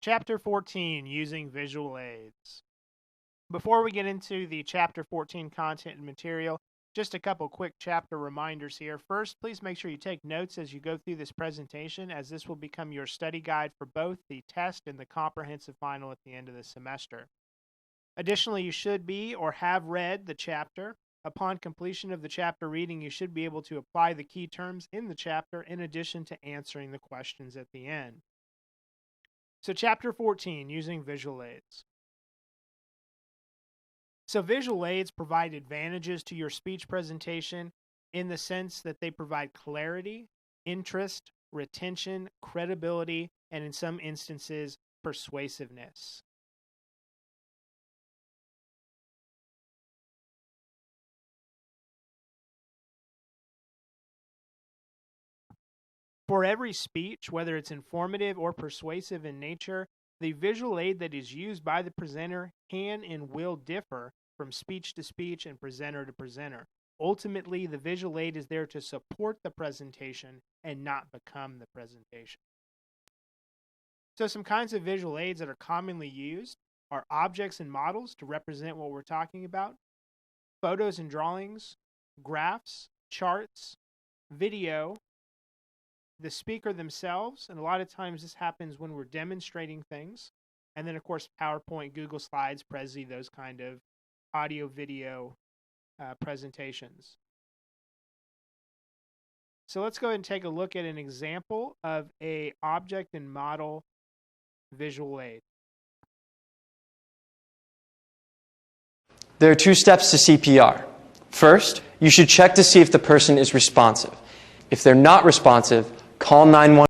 Chapter 14, Using Visual Aids. Before we get into the Chapter 14 content and material, just a couple quick chapter reminders here. First, please make sure you take notes as you go through this presentation, as this will become your study guide for both the test and the comprehensive final at the end of the semester. Additionally, you should be or have read the chapter. Upon completion of the chapter reading, you should be able to apply the key terms in the chapter in addition to answering the questions at the end. So Chapter 14, Using Visual Aids. So visual aids provide advantages to your speech presentation in the sense that they provide clarity, interest, retention, credibility, and in some instances, persuasiveness. For every speech, whether it's informative or persuasive in nature, the visual aid that is used by the presenter can and will differ from speech to speech and presenter to presenter. Ultimately, the visual aid is there to support the presentation and not become the presentation. So some kinds of visual aids that are commonly used are objects and models to represent what we're talking about, photos and drawings, graphs, charts, video, the speaker themselves, and a lot of times this happens when we're demonstrating things, and then of course PowerPoint, Google Slides, Prezi, those kind of audio video presentations. So let's go ahead and take a look at an example of a object and model visual aid. There are two steps to CPR. First, you should check to see if the person is responsive. If they're not responsive, call 911.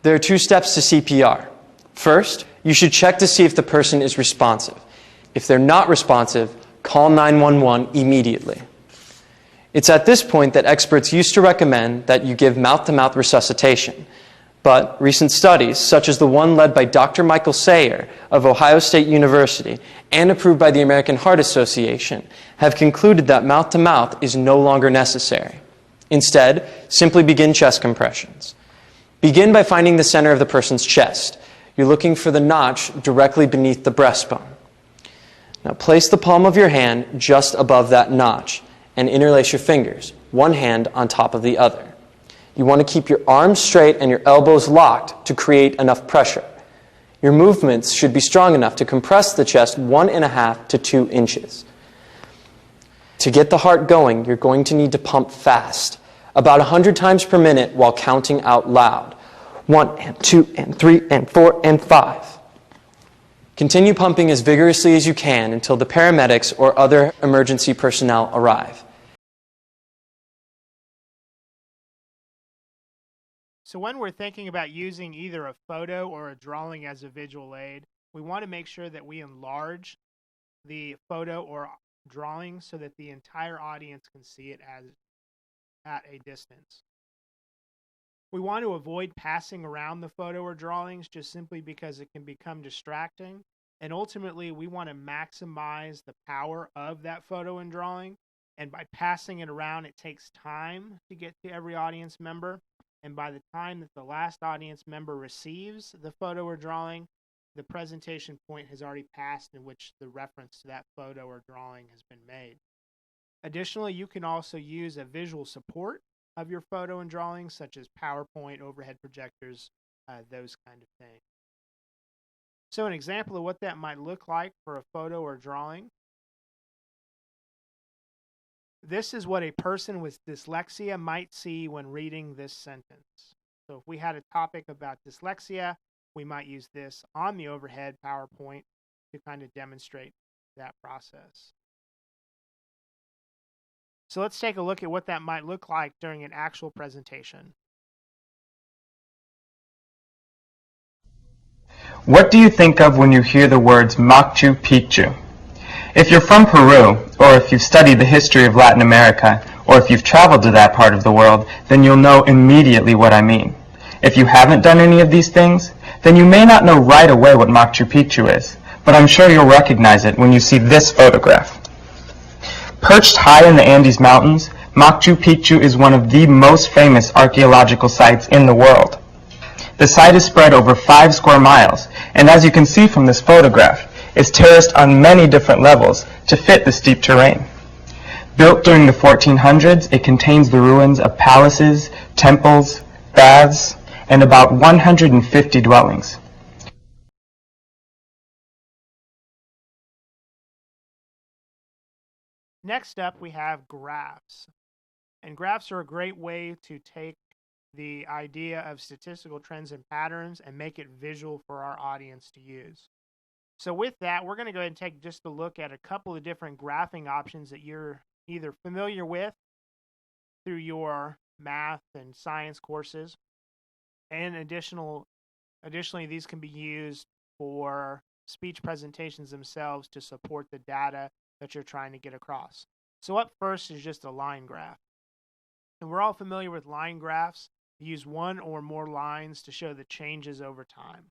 There are two steps to CPR. First, you should check to see if the person is responsive. If they're not responsive, call 911 immediately. It's at this point that experts used to recommend that you give mouth-to-mouth resuscitation. But recent studies, such as the one led by Dr. Michael Sayer of Ohio State University and approved by the American Heart Association, have concluded that mouth-to-mouth is no longer necessary. Instead, simply begin chest compressions. Begin by finding the center of the person's chest. You're looking for the notch directly beneath the breastbone. Now place the palm of your hand just above that notch and interlace your fingers, one hand on top of the other. You want to keep your arms straight and your elbows locked to create enough pressure. Your movements should be strong enough to compress the chest 1.5 to 2 inches. To get the heart going, you're going to need to pump fast, about 100 times per minute while counting out loud. 1 and 2 and 3 and 4 and 5. Continue pumping as vigorously as you can until the paramedics or other emergency personnel arrive. So when we're thinking about using either a photo or a drawing as a visual aid, we want to make sure that we enlarge the photo or drawing so that the entire audience can see it at a distance. We want to avoid passing around the photo or drawings just simply because it can become distracting. And ultimately, we want to maximize the power of that photo and drawing. And by passing it around, it takes time to get to every audience member. And by the time that the last audience member receives the photo or drawing, the presentation point has already passed in which the reference to that photo or drawing has been made. Additionally, you can also use a visual support of your photo and drawings, such as PowerPoint, overhead projectors, those kind of things. So an example of what that might look like for a photo or drawing. This is what a person with dyslexia might see when reading this sentence. So if we had a topic about dyslexia, we might use this on the overhead PowerPoint to kind of demonstrate that process. So let's take a look at what that might look like during an actual presentation. What do you think of when you hear the words Machu Picchu? If you're from Peru, or if you've studied the history of Latin America, or if you've traveled to that part of the world, then you'll know immediately what I mean. If you haven't done any of these things, then you may not know right away what Machu Picchu is, but I'm sure you'll recognize it when you see this photograph. Perched high in the Andes Mountains, Machu Picchu is one of the most famous archaeological sites in the world. The site is spread over 5 square miles, and as you can see from this photograph, is terraced on many different levels to fit the steep terrain. Built during the 1400s, it contains the ruins of palaces, temples, baths, and about 150 dwellings. Next up, we have graphs. And graphs are a great way to take the idea of statistical trends and patterns and make it visual for our audience to use. So with that, we're going to go ahead and take just a look at a couple of different graphing options that you're either familiar with through your math and science courses. And additionally, these can be used for speech presentations themselves to support the data that you're trying to get across. So up first is just a line graph. And we're all familiar with line graphs. You use one or more lines to show the changes over time.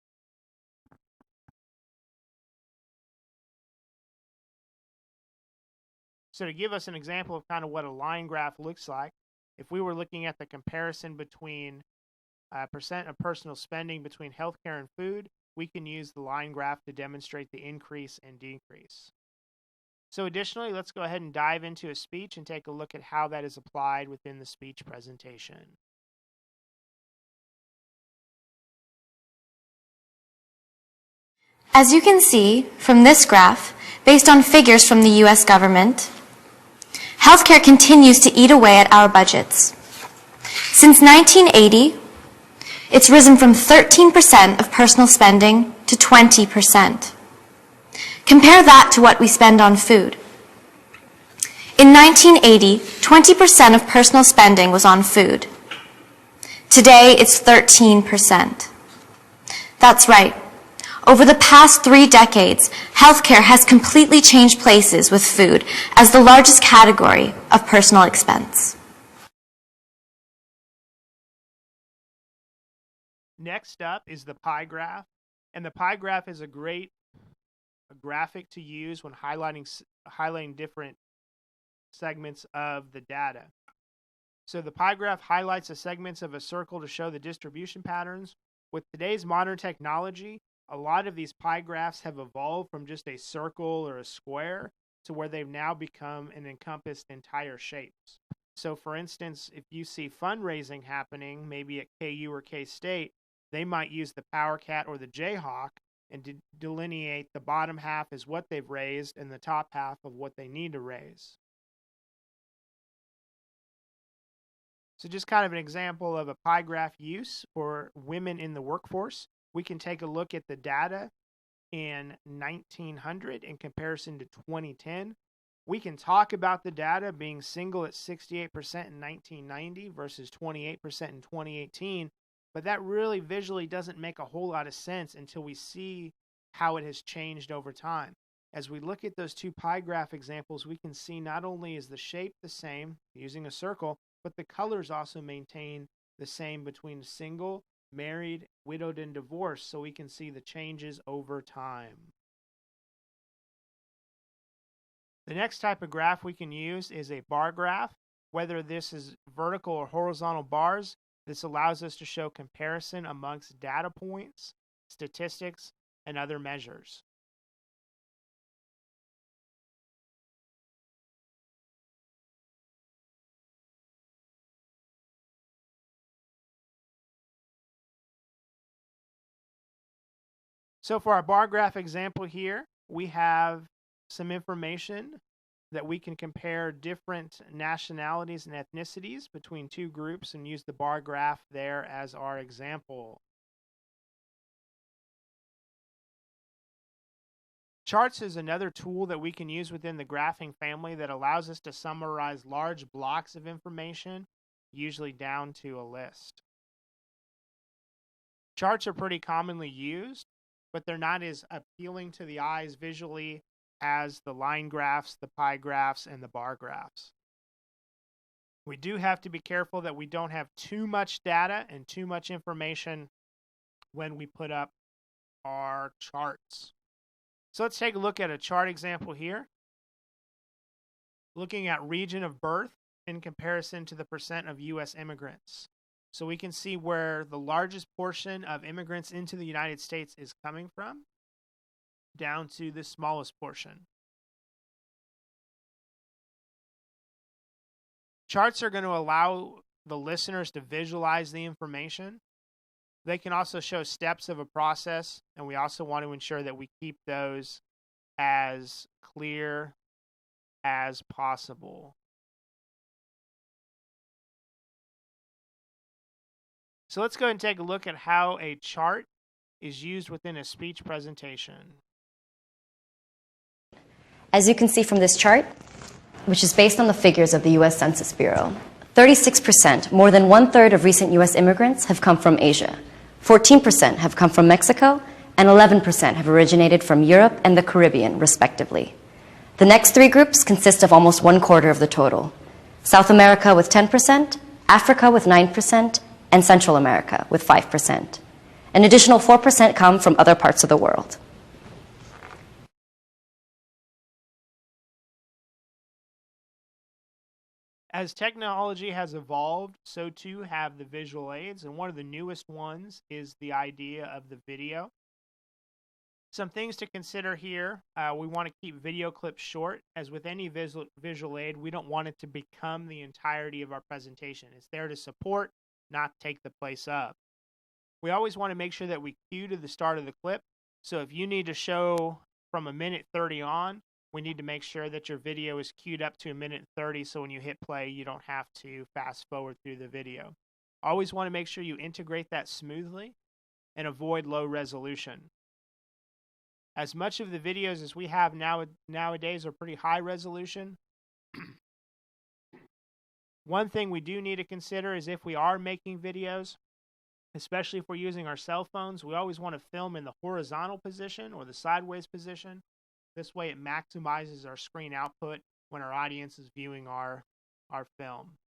So to give us an example of kind of what a line graph looks like, if we were looking at the comparison between percent of personal spending between healthcare and food, we can use the line graph to demonstrate the increase and decrease. So additionally, let's go ahead and dive into a speech and take a look at how that is applied within the speech presentation. As you can see from this graph, based on figures from the US government, healthcare continues to eat away at our budgets. Since 1980, it's risen from 13% of personal spending to 20%. Compare that to what we spend on food. In 1980, 20% of personal spending was on food. Today, it's 13%. That's right. Over the past 3 decades, healthcare has completely changed places with food as the largest category of personal expense. Next up is the pie graph. And the pie graph is a great graphic to use when highlighting different segments of the data. So the pie graph highlights the segments of a circle to show the distribution patterns. With today's modern technology, a lot of these pie graphs have evolved from just a circle or a square to where they've now become and encompassed entire shapes. So for instance, if you see fundraising happening, maybe at KU or K-State, they might use the Power Cat or the Jayhawk and delineate the bottom half as what they've raised and the top half of what they need to raise. So just kind of an example of a pie graph use for women in the workforce. We can take a look at the data in 1900 in comparison to 2010. We can talk about the data being single at 68% in 1990 versus 28% in 2018, but that really visually doesn't make a whole lot of sense until we see how it has changed over time. As we look at those two pie graph examples, we can see not only is the shape the same, using a circle, but the colors also maintain the same between single, married, widowed, and divorced, so we can see the changes over time. The next type of graph we can use is a bar graph. Whether this is vertical or horizontal bars, this allows us to show comparison amongst data points, statistics, and other measures. So for our bar graph example here, we have some information that we can compare different nationalities and ethnicities between two groups and use the bar graph there as our example. Charts is another tool that we can use within the graphing family that allows us to summarize large blocks of information, usually down to a list. Charts are pretty commonly used, but they're not as appealing to the eyes visually as the line graphs, the pie graphs, and the bar graphs. We do have to be careful that we don't have too much data and too much information when we put up our charts. So let's take a look at a chart example here. Looking at region of birth, in comparison to the percent of U.S. immigrants. So we can see where the largest portion of immigrants into the United States is coming from, down to the smallest portion. Charts are going to allow the listeners to visualize the information. They can also show steps of a process, and we also want to ensure that we keep those as clear as possible. So let's go ahead and take a look at how a chart is used within a speech presentation. As you can see from this chart, which is based on the figures of the U.S. Census Bureau, 36%, more than one-third of recent U.S. immigrants have come from Asia, 14% have come from Mexico, and 11% have originated from Europe and the Caribbean, respectively. The next three groups consist of almost one-quarter of the total: South America with 10%, Africa with 9%, and Central America with 5%. An additional 4% come from other parts of the world. As technology has evolved, so too have the visual aids, and one of the newest ones is the idea of the video. Some things to consider here. We want to keep video clips short. As with any visual aid, we don't want it to become the entirety of our presentation. It's there to support, not take the place of. We always want to make sure that we cue to the start of the clip. So if you need to show from 1:30 on, we need to make sure that your video is queued up to 1:30, so when you hit play, you don't have to fast forward through the video. Always want to make sure you integrate that smoothly and avoid low resolution. As much of the videos as we have nowadays are pretty high resolution. One thing we do need to consider is if we are making videos, especially if we're using our cell phones, we always want to film in the horizontal position or the sideways position. This way it maximizes our screen output when our audience is viewing our film.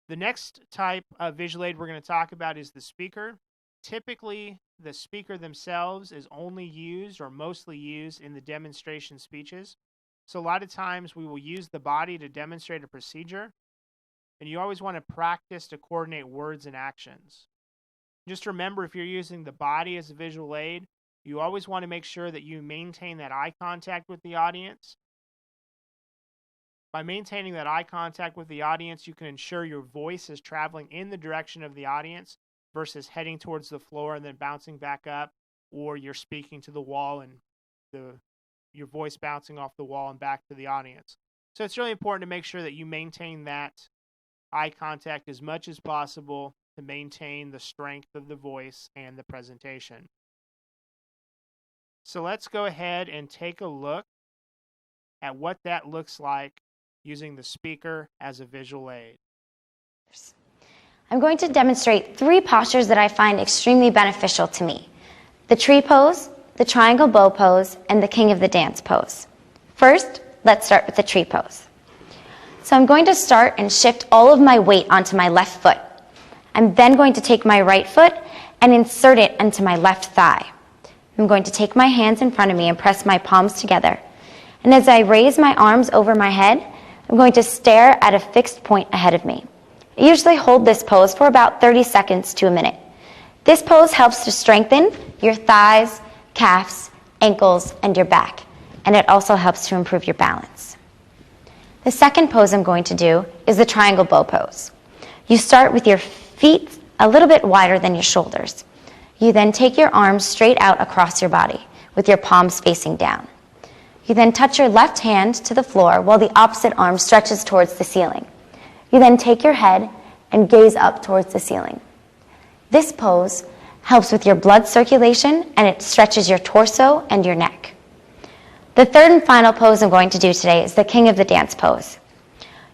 The next type of visual aid we're going to talk about is the speaker. Typically, the speaker themselves is only used or mostly used in the demonstration speeches. So a lot of times we will use the body to demonstrate a procedure, and you always want to practice to coordinate words and actions. Just remember, if you're using the body as a visual aid, you always want to make sure that you maintain that eye contact with the audience. By maintaining that eye contact with the audience, you can ensure your voice is traveling in the direction of the audience versus heading towards the floor and then bouncing back up, or you're speaking to the wall and your voice bouncing off the wall and back to the audience. So it's really important to make sure that you maintain that eye contact as much as possible to maintain the strength of the voice and the presentation. So let's go ahead and take a look at what that looks like using the speaker as a visual aid. I'm going to demonstrate 3 postures that I find extremely beneficial to me: the tree pose, the triangle bow pose, and the king of the dance pose. First, let's start with the tree pose. So I'm going to start and shift all of my weight onto my left foot. I'm then going to take my right foot and insert it into my left thigh. I'm going to take my hands in front of me and press my palms together. And as I raise my arms over my head, I'm going to stare at a fixed point ahead of me. I usually hold this pose for about 30 seconds to a minute. This pose helps to strengthen your thighs, calves, ankles, and your back. And it also helps to improve your balance. The second pose I'm going to do is the triangle bow pose. You start with your feet a little bit wider than your shoulders. You then take your arms straight out across your body with your palms facing down. You then touch your left hand to the floor while the opposite arm stretches towards the ceiling. You then take your head and gaze up towards the ceiling. This pose helps with your blood circulation, and it stretches your torso and your neck. The third and final pose I'm going to do today is the king of the dance pose.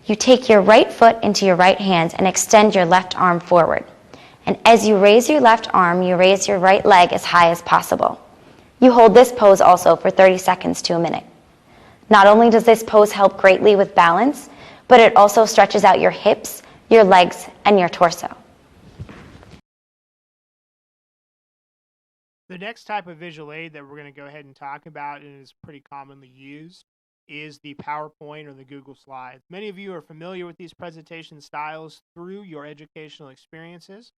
You take your right foot into your right hand and extend your left arm forward. And as you raise your left arm, you raise your right leg as high as possible. You hold this pose also for 30 seconds to a minute. Not only does this pose help greatly with balance, but it also stretches out your hips, your legs, and your torso. The next type of visual aid that we're going to go ahead and talk about, and is pretty commonly used, is the PowerPoint or the Google Slides. Many of you are familiar with these presentation styles through your educational experiences.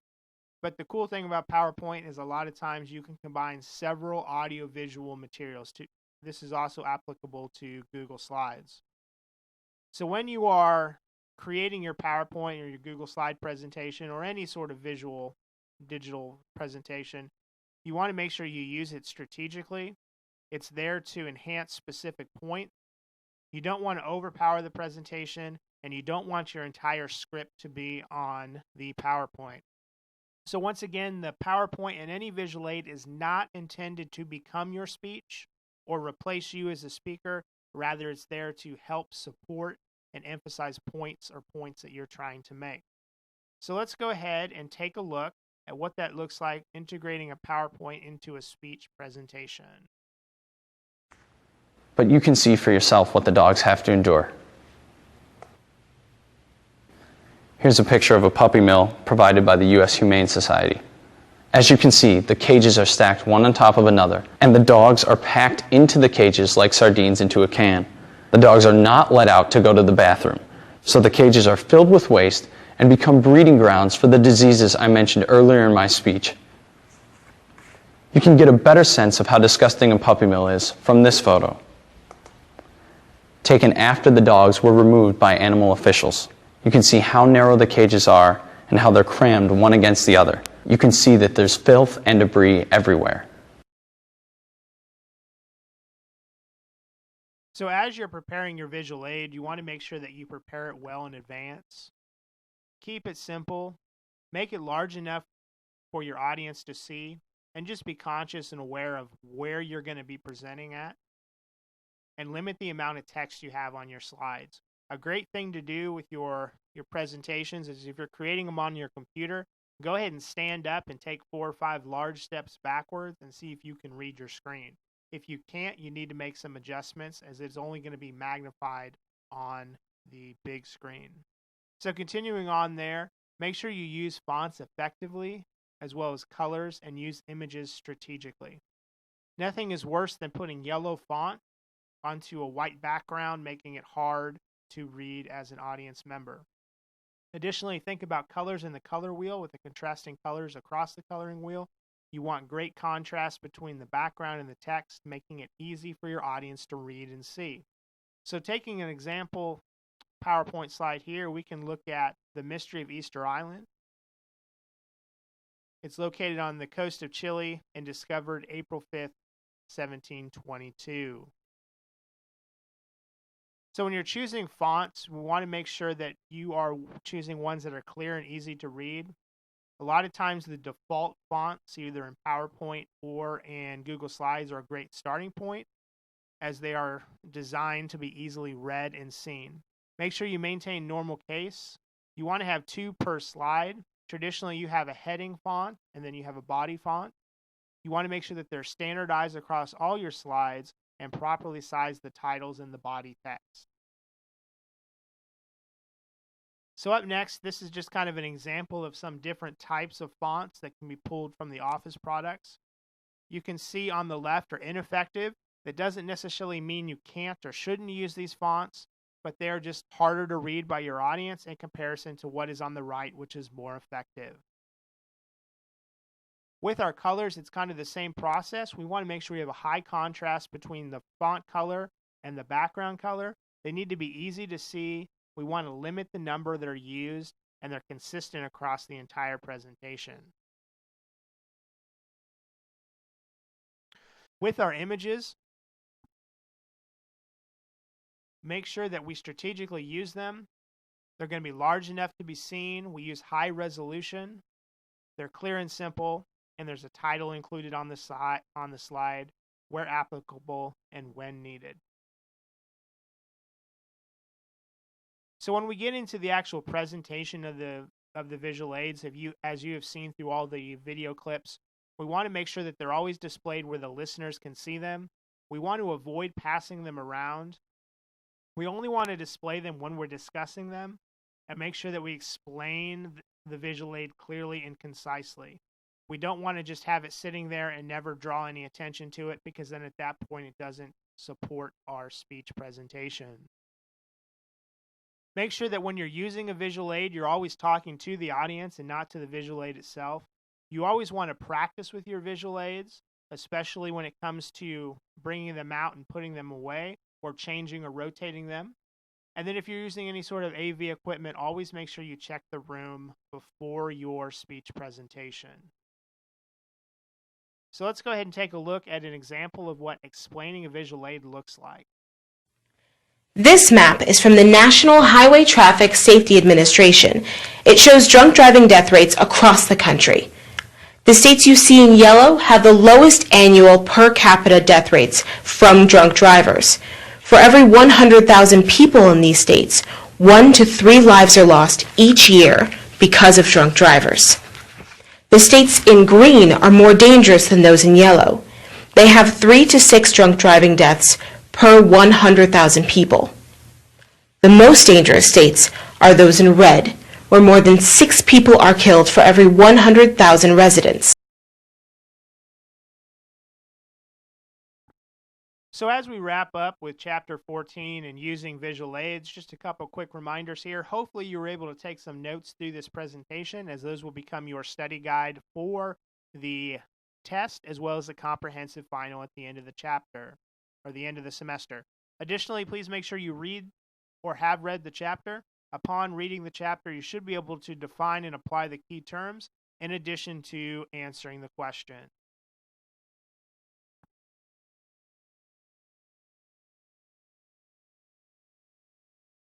But the cool thing about PowerPoint is a lot of times you can combine several audio-visual materials. This is also applicable to Google Slides. So when you are creating your PowerPoint or your Google Slide presentation or any sort of visual digital presentation, you want to make sure you use it strategically. It's there to enhance specific points. You don't want to overpower the presentation, and you don't want your entire script to be on the PowerPoint. So once again, the PowerPoint and any visual aid is not intended to become your speech or replace you as a speaker. Rather, it's there to help support and emphasize points that you're trying to make. So let's go ahead and take a look at what that looks like integrating a PowerPoint into a speech presentation. But you can see for yourself what the dogs have to endure. Here's a picture of a puppy mill provided by the U.S. Humane Society. As you can see, the cages are stacked one on top of another, and the dogs are packed into the cages like sardines into a can. The dogs are not let out to go to the bathroom, so the cages are filled with waste and become breeding grounds for the diseases I mentioned earlier in my speech. You can get a better sense of how disgusting a puppy mill is from this photo, taken after the dogs were removed by animal officials. You can see how narrow the cages are and how they're crammed one against the other. You can see that there's filth and debris everywhere. So as you're preparing your visual aid, you want to make sure that you prepare it well in advance. Keep it simple. Make it large enough for your audience to see, and just be conscious and aware of where you're going to be presenting at. And limit the amount of text you have on your slides. A great thing to do with your presentations is if you're creating them on your computer, go ahead and stand up and take 4 or 5 large steps backwards and see if you can read your screen. If you can't, you need to make some adjustments, as it's only going to be magnified on the big screen. So continuing on there, make sure you use fonts effectively as well as colors, and use images strategically. Nothing is worse than putting yellow font onto a white background, making it hard to read as an audience member. Additionally, think about colors in the color wheel with the contrasting colors across the coloring wheel. You want great contrast between the background and the text, making it easy for your audience to read and see. So taking an example PowerPoint slide here, we can look at the Mystery of Easter Island. It's located on the coast of Chile and discovered April 5th, 1722. So when you're choosing fonts, we want to make sure that you are choosing ones that are clear and easy to read. A lot of times the default fonts, either in PowerPoint or in Google Slides, are a great starting point, as they are designed to be easily read and seen. Make sure you maintain normal case. You want to have 2 per slide. Traditionally, you have a heading font and then you have a body font. You want to make sure that they're standardized across all your slides and properly size the titles and the body text. So up next, this is just kind of an example of some different types of fonts that can be pulled from the Office products. You can see on the left are ineffective. That doesn't necessarily mean you can't or shouldn't use these fonts, but they're just harder to read by your audience in comparison to what is on the right, which is more effective. With our colors, it's kind of the same process. We want to make sure we have a high contrast between the font color and the background color. They need to be easy to see. We want to limit the number that are used, and they're consistent across the entire presentation. With our images, make sure that we strategically use them. They're going to be large enough to be seen. We use high resolution. They're clear and simple. And there's a title included on the slide where applicable and when needed. So when we get into the actual presentation of the visual aids, as you have seen through all the video clips, we want to make sure that they're always displayed where the listeners can see them. We want to avoid passing them around. We only want to display them when we're discussing them, and make sure that we explain the visual aid clearly and concisely. We don't want to just have it sitting there and never draw any attention to it, because then at that point it doesn't support our speech presentation. Make sure that when you're using a visual aid, you're always talking to the audience and not to the visual aid itself. You always want to practice with your visual aids, especially when it comes to bringing them out and putting them away or changing or rotating them. And then if you're using any sort of AV equipment, always make sure you check the room before your speech presentation. So let's go ahead and take a look at an example of what explaining a visual aid looks like. This map is from the National Highway Traffic Safety Administration. It shows drunk driving death rates across the country. The states you see in yellow have the lowest annual per capita death rates from drunk drivers. For every 100,000 people in these states, 1 to 3 lives are lost each year because of drunk drivers. The states in green are more dangerous than those in yellow. They have 3 to 6 drunk driving deaths per 100,000 people. The most dangerous states are those in red, where more than 6 people are killed for every 100,000 residents. So as we wrap up with Chapter 14 and using visual aids, just a couple quick reminders here. Hopefully you were able to take some notes through this presentation, as those will become your study guide for the test as well as the comprehensive final at the end of the chapter or the end of the semester. Additionally, please make sure you read or have read the chapter. Upon reading the chapter, you should be able to define and apply the key terms in addition to answering the question.